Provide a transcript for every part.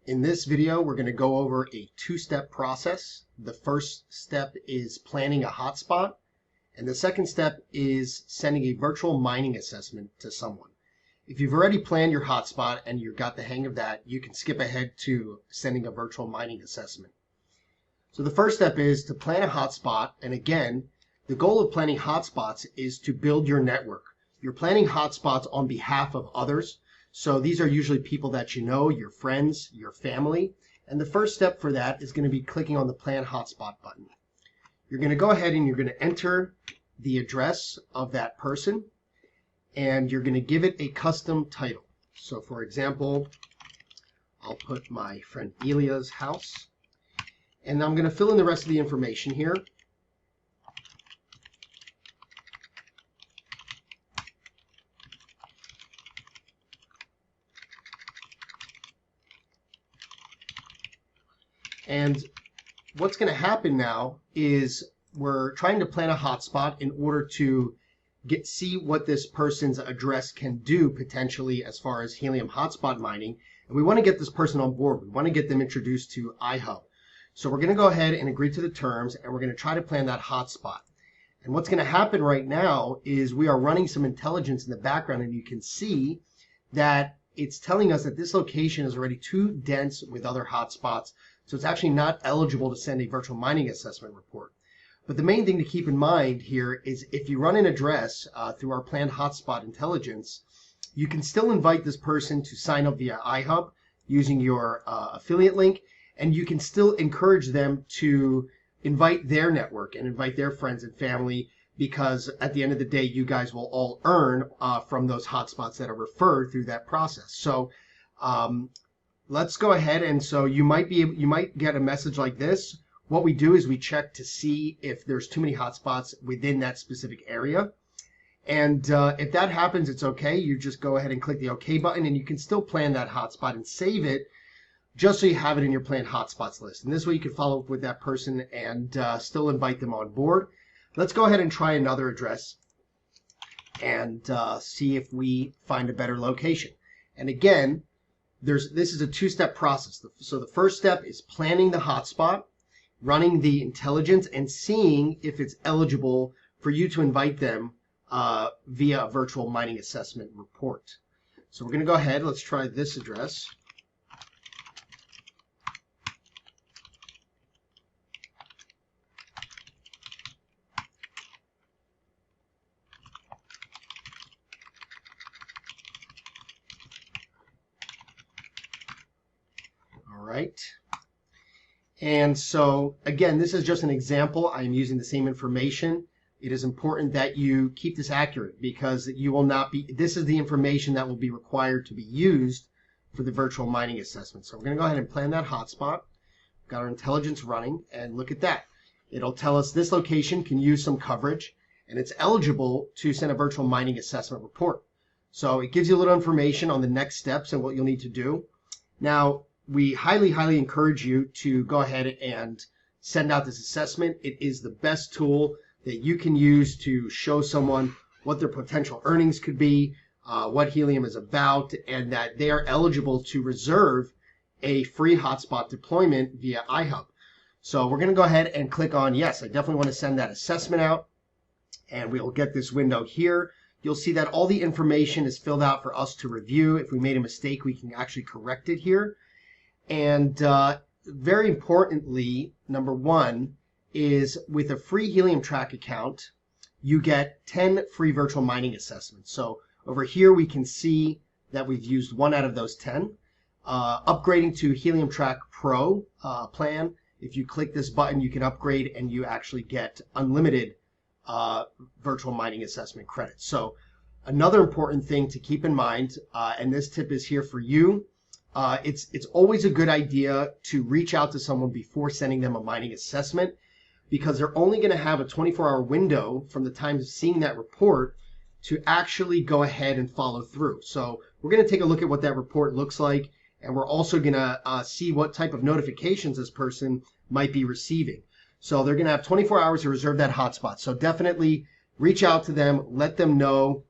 In this video, we're going to go over a two-step process. The first step is planning a hotspot, and the second step is sending a virtual mining assessment to someone. If you've already planned your hotspot and you've got the hang of that, you can skip ahead to sending a virtual mining assessment. So the first step is to plan a hotspot, and again, the goal of planning hotspots is to build your network. You're planning hotspots on behalf of others. So these are usually people that you know, your friends, your family. And the first step for that is going to be clicking on the Plan Hotspot button. You're going to go ahead and you're going to enter the address of that person, and you're going to give it a custom title. So for example, I'll put my friend Elia's house, and I'm going to fill in the rest of the information here. And what's going to happen now is we're trying to plan a hotspot in order to see what this person's address can do potentially as far as helium hotspot mining. And we want to get this person on board. We want to get them introduced to iHub. So we're going to go ahead and agree to the terms, and we're going to try to plan that hotspot. And what's going to happen right now is we are running some intelligence in the background, and you can see that it's telling us that this location is already too dense with other hotspots. So it's actually not eligible to send a virtual mining assessment report. But the main thing to keep in mind here is if you run an address through our planned hotspot intelligence, you can still invite this person to sign up via iHub using your affiliate link, and you can still encourage them to invite their network and invite their friends and family, because at the end of the day, you guys will all earn from those hotspots that are referred through that process. So let's go ahead, and so you might get a message like this. What we do is we check to see if there's too many hotspots within that specific area. And if that happens, it's okay. You just go ahead and click the OK button, and you can still plan that hotspot and save it just so you have it in your planned hotspots list. And this way you can follow up with that person and still invite them on board. Let's go ahead and try another address and see if we find a better location. And again, this is a two-step process. So the first step is planning the hotspot, running the intelligence, and seeing if it's eligible for you to invite them via a virtual mining assessment report. So we're going to go ahead. Let's try this address. Right. And so again, this is just an example. I'm using the same information. It is important that you keep this accurate, because you will not be, this is the information that will be required to be used for the virtual mining assessment. So we're going to go ahead and plan that hotspot. We've got our intelligence running, and look at that. It'll tell us this location can use some coverage, and it's eligible to send a virtual mining assessment report. So it gives you a little information on the next steps and what you'll need to do. Now, we highly encourage you to go ahead and send out this assessment. It is the best tool that you can use to show someone what their potential earnings could be, what helium is about, and that they are eligible to reserve a free hotspot deployment via iHub. So we're going to go ahead and click on yes, I definitely want to send that assessment out, and we'll get this window here. You'll see that all the information is filled out for us to review. If we made a mistake, we can actually correct it here. And very importantly, number one is with a free Helium Track account, you get 10 free virtual mining assessments. So over here, we can see that we've used 1 out of those 10. Upgrading to Helium Track Pro plan, if you click this button, you can upgrade and you actually get unlimited virtual mining assessment credits. So another important thing to keep in mind, and this tip is here for you, it's always a good idea to reach out to someone before sending them a mining assessment, because they're only going to have a 24-hour window from the time of seeing that report to actually go ahead and follow through. So we're going to take a look at what that report looks like, and we're also going to see what type of notifications this person might be receiving. So they're going to have 24 hours to reserve that hotspot. So definitely reach out to them, let them know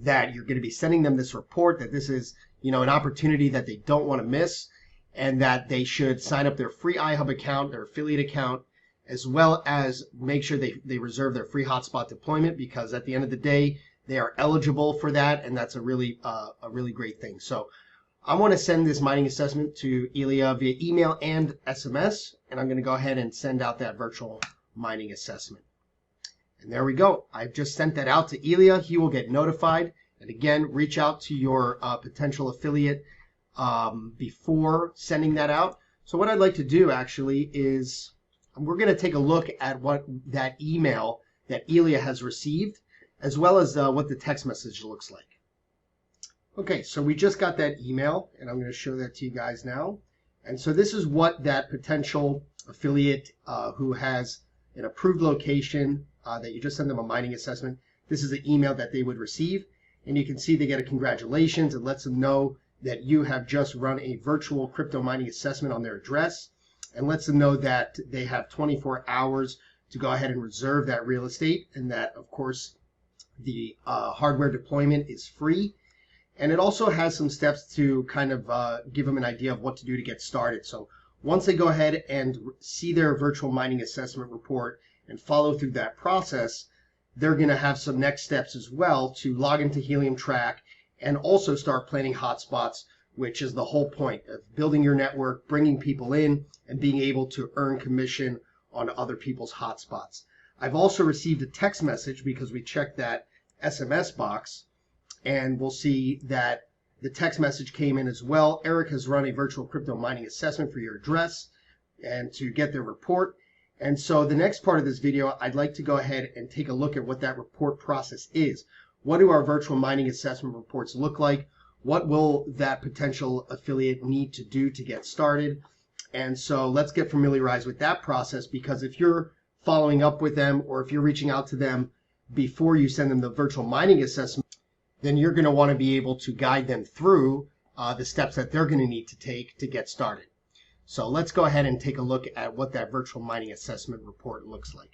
that you're going to be sending them this report, that this is, an opportunity that they don't want to miss. and that they should sign up their free iHub account, their affiliate account, as well as make sure they reserve their free hotspot deployment, because at the end of the day, they are eligible for that, and that's a really great thing. So I want to send this mining assessment to Ilya via email and SMS, and I'm going to go ahead and send out that virtual mining assessment. And there we go. I've just sent that out to Ilya. He will get notified. And again, reach out to your potential affiliate before sending that out. So what I'd like to do actually is we're going to take a look at what that email that Ilya has received, as well as what the text message looks like. Okay, so we just got that email, and I'm going to show that to you guys now. And so this is what that potential affiliate who has an approved location that you just send them a mining assessment, this is the email that they would receive. And you can see they get a congratulations. It lets them know that you have just run a virtual crypto mining assessment on their address, and lets them know that they have 24 hours to go ahead and reserve that real estate, and that, of course, the hardware deployment is free. And it also has some steps to kind of give them an idea of what to do to get started. So once they go ahead and see their virtual mining assessment report and follow through that process, they're going to have some next steps as well to log into Helium Track and also start planning hotspots, which is the whole point of building your network, bringing people in, and being able to earn commission on other people's hotspots. I've also received a text message because we checked that SMS box, and we'll see that the text message came in as well. Eric has run a virtual crypto mining assessment for your address and to get their report. And so the next part of this video, I'd like to go ahead and take a look at what that report process is. What do our virtual mining assessment reports look like? What will that potential affiliate need to do to get started? And so let's get familiarized with that process, because if you're following up with them, or if you're reaching out to them before you send them the virtual mining assessment, then you're going to want to be able to guide them through the steps that they're going to need to take to get started. So let's go ahead and take a look at what that virtual mining assessment report looks like.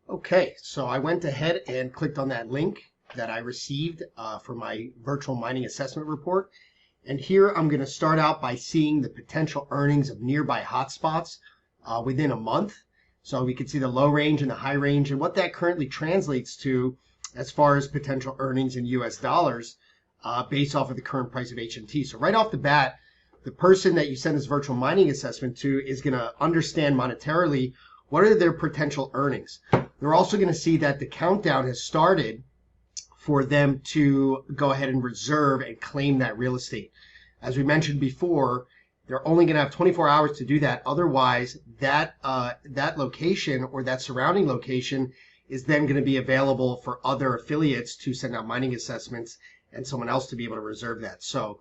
Okay, so I went ahead and clicked on that link that I received for my virtual mining assessment report. And here I'm going to start out by seeing the potential earnings of nearby hotspots within a month. So we can see the low range and the high range, and what that currently translates to as far as potential earnings in US dollars based off of the current price of HNT. So right off the bat, the person that you send this virtual mining assessment to is going to understand monetarily what are their potential earnings. They're also going to see that the countdown has started for them to go ahead and reserve and claim that real estate. As we mentioned before, they're only going to have 24 hours to do that. Otherwise, that location or that surrounding location is then going to be available for other affiliates to send out mining assessments and someone else to be able to reserve that. So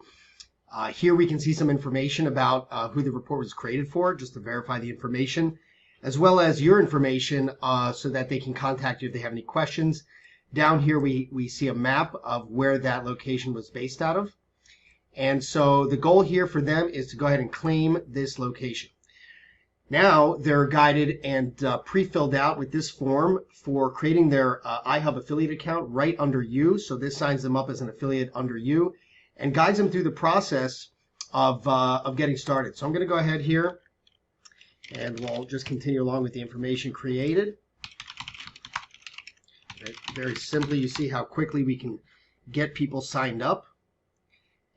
here we can see some information about who the report was created for, just to verify the information, as well as your information so that they can contact you if they have any questions. Down here we see a map of where that location was based out of. And so the goal here for them is to go ahead and claim this location. Now they're guided and pre-filled out with this form for creating their iHub affiliate account right under you. So this signs them up as an affiliate under you and guides them through the process of getting started. So I'm going to go ahead here and we'll just continue along with the information created. Very simply, you see how quickly we can get people signed up.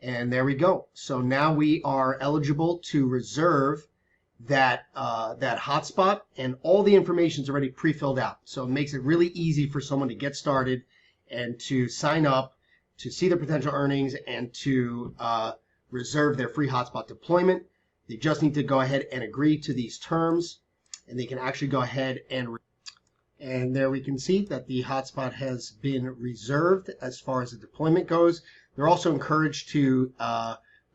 And there we go. So now we are eligible to reserve that hotspot, and all the information is already pre-filled out. So it makes it really easy for someone to get started and to sign up, to see their potential earnings, and to reserve their free hotspot deployment. They just need to go ahead and agree to these terms, and they can actually go ahead and there we can see that the hotspot has been reserved as far as the deployment goes. They're also encouraged to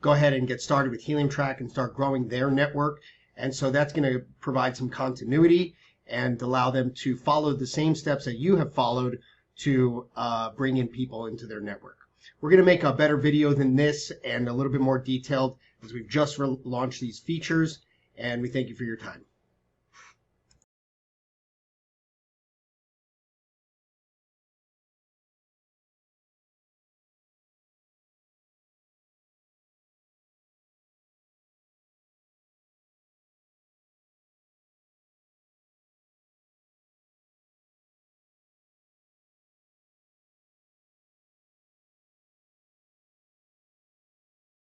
go ahead and get started with Helium Track and start growing their network. And so that's going to provide some continuity and allow them to follow the same steps that you have followed to bring in people into their network. We're going to make a better video than this and a little bit more detailed as we've just launched these features, and we thank you for your time.